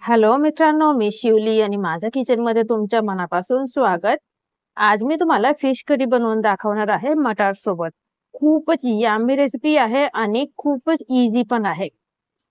Hello मित्रांनो, मी शिवली आणि माझ्या किचनमध्ये तुमच्या मनापासून स्वागत. आज मी तुम्हाला फिश करी बनवून दाखवणार आहे मटार सोबत. खूपच यम्मी रेसिपी आहे आणि खूपच इझी पण आहे.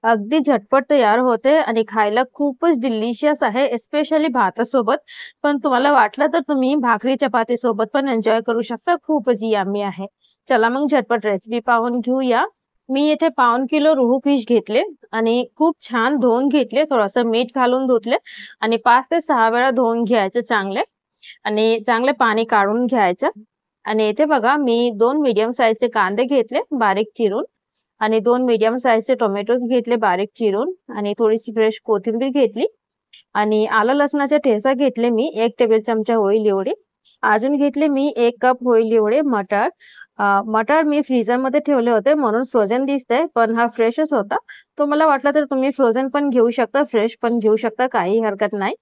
अगदी झटपट तयार होते आणि खायला खूपच डिलिशियस आहे, स्पेशली भातासोबत. पण तुम्हाला वाटलं तर तुम्ही भाकरी चपाती सोबत पण एन्जॉय करू शकता. खूपच यम्मी आहे. चला मग झटपट रेसिपी पाहून घेऊया. मी येथे पाऊण किलो रोहू फिश घेतले आणि खूप छान धुवून घेतले. थोडंसं मीठ घालून धुतले आणि 5 ते 6 वेळा धुवून घ्यायचे चांगले आणि चांगले पाणी काढून घ्यायचं. आणि इथे बघा मी 2 मीडियम साइजचे कांदे घेतले बारीक चिरून आणि 2 मीडियम साइजचे टोमॅटोज घेतले बारीक चिरून आणि थोडीशी फ्रेश कोथिंबीर घेतली आणि आलं लसणाचे ठेचा घेतले मी 1 टेबल चमचा होईल एवढे. अजून घेतले मी 1 कप होईल एवढे मटार. मटार मी फ्रीझरमध्ये ठेवले होते म्हणून फ्रोझन दिसतंय, पण हा फ्रेशच होता. तुम्हाला वाटलं तर तुम्ही फ्रोझन पण घेऊ शकता, फ्रेश पण घेऊ शकता, काही हरकत नाही.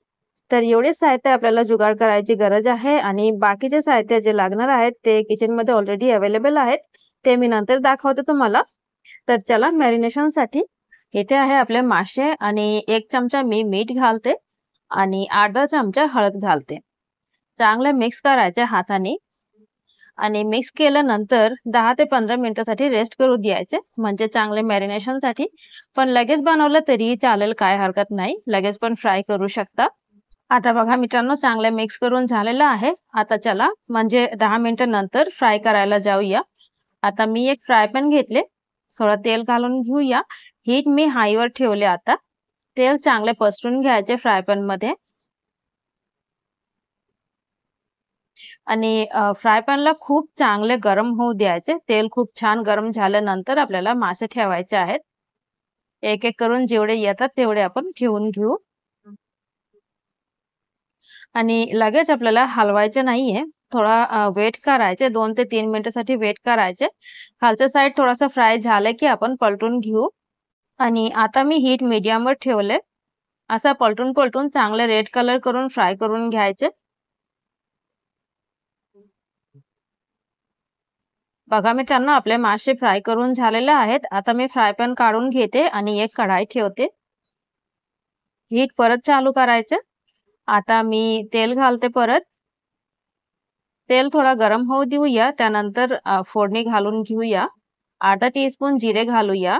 तर एवढेच साहित्य आपल्याला जुगाड करायची गरज आहे आणि बाकीचे साहित्य जे लागणार आहेत ते किचनमध्ये ऑलरेडी अवेलेबल आहेत. ते मी नंतर दाखवते तुम्हाला. तर चला मॅरिनेशनसाठी इथे आहे आपले मासे आणि 1 चमचा मी मीठ घालते आणि अर्धा चमचा हळद घालते. चांगलं मिक्स करायचे हाताने आणि मिक्स केल्यानंतर 10 ते 15 मिनिटासाठी रेस्ट करू द्यायचे, म्हणजे चांगले मॅरिनेशनसाठी. पण लगेच बनवलं तरी चालेल, काय हरकत नाही. लगेच पण फ्राय करू शकता. आता बघा मित्रांनो, चांगले मिक्स करून झालेलं आहे. आता चला म्हणजे 10 मिनिटांनंतर फ्राय करायला जाऊया. आता मी एक फ्राय पॅन घेतले. थोडं तेल घालून घेऊया. हीट मी हायवर ठेवले आता. तेल चांगले पसरून घ्यायचे फ्राय पॅनमध्ये. आणि फ्राय पॅनला खूप चांगले गरम होऊ द्यायचे. तेल खूप छान गरम झाल्यानंतर आपल्याला मासे ठेवायचे आहेत. एक-एक करून जेवढे येतात तेवढे आपण ठेवून घेऊ. आणि लगेच आपल्याला हलवायचे नाहीये. थोडा वेट करायचे 2 ते 3 मिनिटासाठी वेट करायचे. खालचं साइड थोडासा फ्राय झालं की आपण पलटून घेऊ. आणि आता मी हीट मीडियमवर ठेवले. असा पलटून-पलटून चांगले रेड कलर करून फ्राय करून घ्यायचे. बघा मित्रांनो, आपले मासे फ्राय करून झालेले आहेत. आता मी फ्राय पॅन काढून घेते आणि एक कढाई ठेवते. हीट परत चालू करायचं. आता मी तेल घालते परत. तेल थोडा गरम होऊ देऊया. त्यानंतर फोडणी घालून घेऊया. अर्धा टीस्पून जिरे घालूया.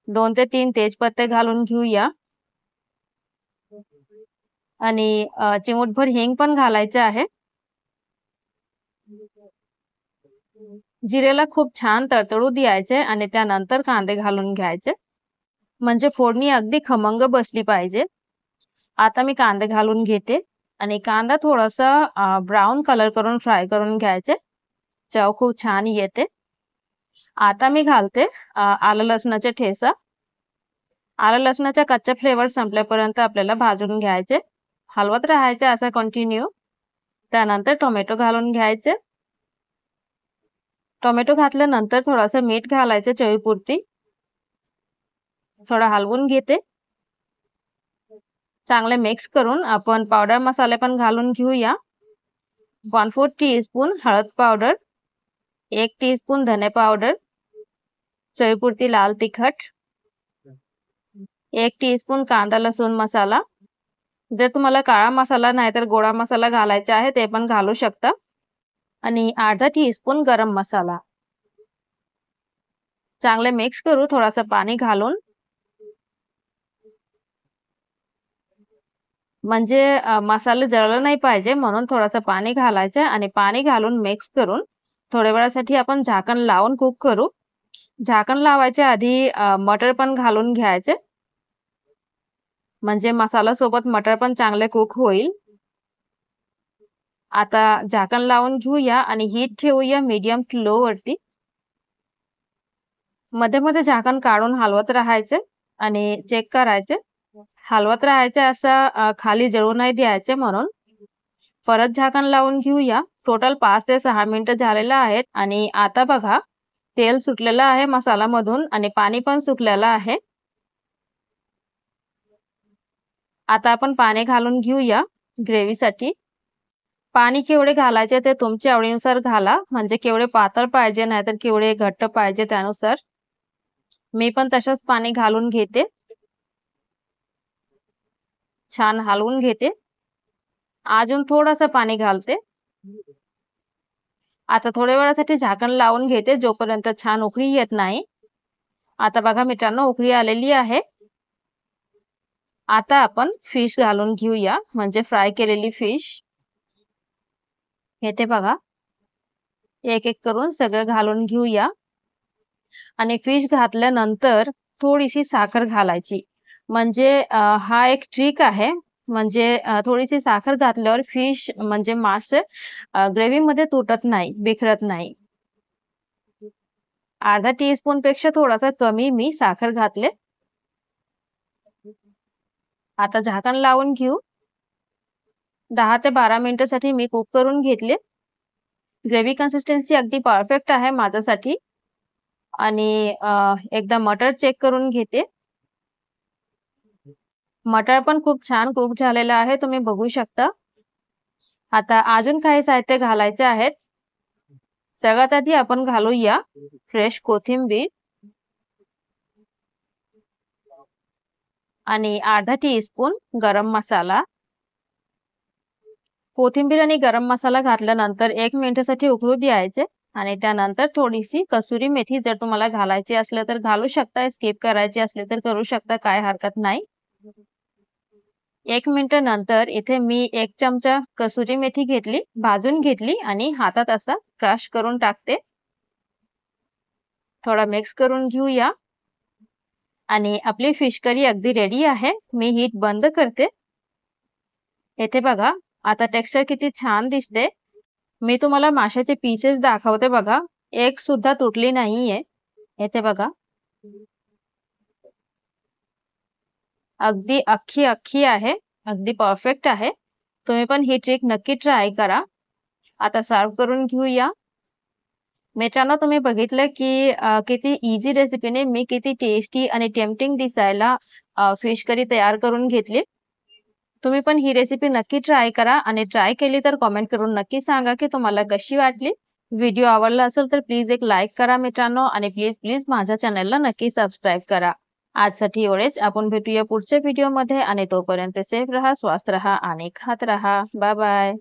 2 ते 3 तेजपत्ते घालून घेऊया. आणि चिमूटभर हिंग पण घालायचे आहे. जिरेला खूप छान तडतडू द्यायचे आणि त्यानंतर कांदे घालून घ्यायचे. म्हणजे फोडणी अगदी खमंग बसली पाहिजे. आता मी कांदे घालून घेते आणि कांदा थोडासा ब्राउन कलर करून फ्राय करून घ्यायचे. चव खूप छान येते. आता मी घालते आलं लसणाचे ठेचा. आलं लसणाचा कच्चा फ्लेवर संपल्यापर्यंत आपल्याला भाजून घ्यायचे. हलवत राहायचे असं कंटिन्यू. त्यानंतर टोमॅटो घालून घ्यायचे. टोमॅटो घातल्यानंतर थोडंसं मीठ घालायचं चवीपुरती. थोडं हलवून घेते. चांगले मिक्स करून आपण पावडर मसाले पण घालून घेऊया. 1/4 टीस्पून हळद पावडर, 1 टीस्पून धने पावडर, चवीपुरती लाल तिखट, 1 टीस्पून कांदा लसूण मसाला. जर तुम्हाला काळा मसाला नाहीतर गोडा मसाला घालायचा आहे ते पण घालू शकता. आणि अर्धा टीस्पून गरम मसाला. चांगले मिक्स करू थोडंसं पाणी घालून. म्हणजे मसाले जळले नाही पाहिजे म्हणून थोडंसं पाणी घालायचं आणि पाणी घालून मिक्स करून थोड्या वेळासाठी आपण झाकण लावून कुक करू. झाकण लावायच्या आधी मटर पण घालून घ्यायचे. म्हणजे मसाला सोबत मटर पण चांगले कुक होईल. आता झाकण लावून घेऊया आणि हीट ठेवूया मीडियम टू लो वरती. मध्ये-मध्ये झाकण काढून हलवत राहायचे आणि चेक करायचे. हलवत राहायचे असं खाली जळू नाही द्यायचे म्हणून. परत झाकण लावून घेऊया. टोटल 5 ते 6 मिनिटं झालेलं आहेत आणि आता बघा तेल सुटलेलं आहे मसाल्यामधून आणि पाणी पण सुटलेलं आहे. आता आपण पाणी घालून घेऊया ग्रेव्हीसाठी. पाणी केवढे घालायचे ते तुमच्या आवडीनुसार घाला. म्हणजे केवढे पातळ पाहिजे नाहीतर केवढे घट्ट पाहिजे त्यानुसार. मी पण तसंच पाणी घालून घेते. छान हलवून घेते. अजून थोडंसं पाणी घालते. आता थोड्या वेळासाठी झाकण लावून घेते जोपर्यंत छान उकळी येत नाही. आता बघा मित्रांनो, उकळी आलेली आहे. आता आपण फिश घालून घेऊया, म्हणजे फ्राय केलेली फिश. हे ते बघा, एक एक करून सगळं घालून घेऊया. आणि फिश घातल्यानंतर थोडीशी साखर घालायची. म्हणजे हा एक ट्रिक आहे. म्हणजे थोडीशी साखर घातल्यावर फिश म्हणजे मासे ग्रेव्हीमध्ये तुटत नाही, बिखरत नाही. अर्धा टीस्पून पेक्षा थोडासा कमी मी साखर घातले. आता झाकण लावून घेऊ. 10 ते 12 मिनिटासाठी मी कुक करून घेतले. ग्रेव्ही कन्सिस्टन्सी अगदी परफेक्ट आहे माझ्यासाठी. आणि एकदा मटर चेक करून घेते. मटर पण खूप छान कुक झालेला आहे, तुम्ही बघू शकता. आता अजून काही साहित्य घालायचे आहेत. सगळ्यात आधी आपण घालूया फ्रेश कोथिंबीर आणि अर्धा टीस्पून गरम मसाला. कोथिंबीर आणि गरम मसाला घातल्यानंतर 1 मिनिटासाठी उकळू द्यायचे. आणि त्यानंतर थोडीशी कसुरी मेथी जर तुम्हाला घालायची असले तर घालू शकता, स्किप करायची असले तर करू शकता, काय हरकत नाही. 1 मिनिट नंतर इथे मी 1 चमचा कसुरी मेथी घेतली, भाजून घेतली आणि हातात असा क्रश करून टाकते. थोडा मिक्स करून घेऊया. आणि आपली फिश करी अगदी रेडी आहे. मी हीट बंद करते. इथे बघा, आता टेक्स्चर किती छान दिसते. मी तुम्हाला माशाचे पीसेस दाखवते बघा. एक सुद्धा तुटली नाहीये. इथे बघा. अगदी अख्खी आहे. अगदी परफेक्ट आहे. तुम्ही पण ही ट्रिक नक्की ट्राय करा. आता सर्व्ह करून घेऊया. मित्रांनो, तुम्ही बघितलं की किती इझी रेसिपीने मी किती टेस्टी आणि टेम्प्टिंग दिसायला फिश करी तयार करून घेतली. तुम्ही पण ही रेसिपी नक्की ट्राय करा आणि ट्राय केली तर कमेंट करून नक्की सांगा की तुम्हाला कशी वाटली. व्हिडिओ आवडला असेल तर प्लीज एक लाईक करा मित्रांनो आणि प्लीज माझ्या चॅनलला नक्की सबस्क्राईब करा. आजसाठी एवढेच. आपण भेटूया पुढच्या व्हिडिओमध्ये आणि तोपर्यंत सेफ रहा, स्वस्थ रहा आणि खात रहा. Bye bye.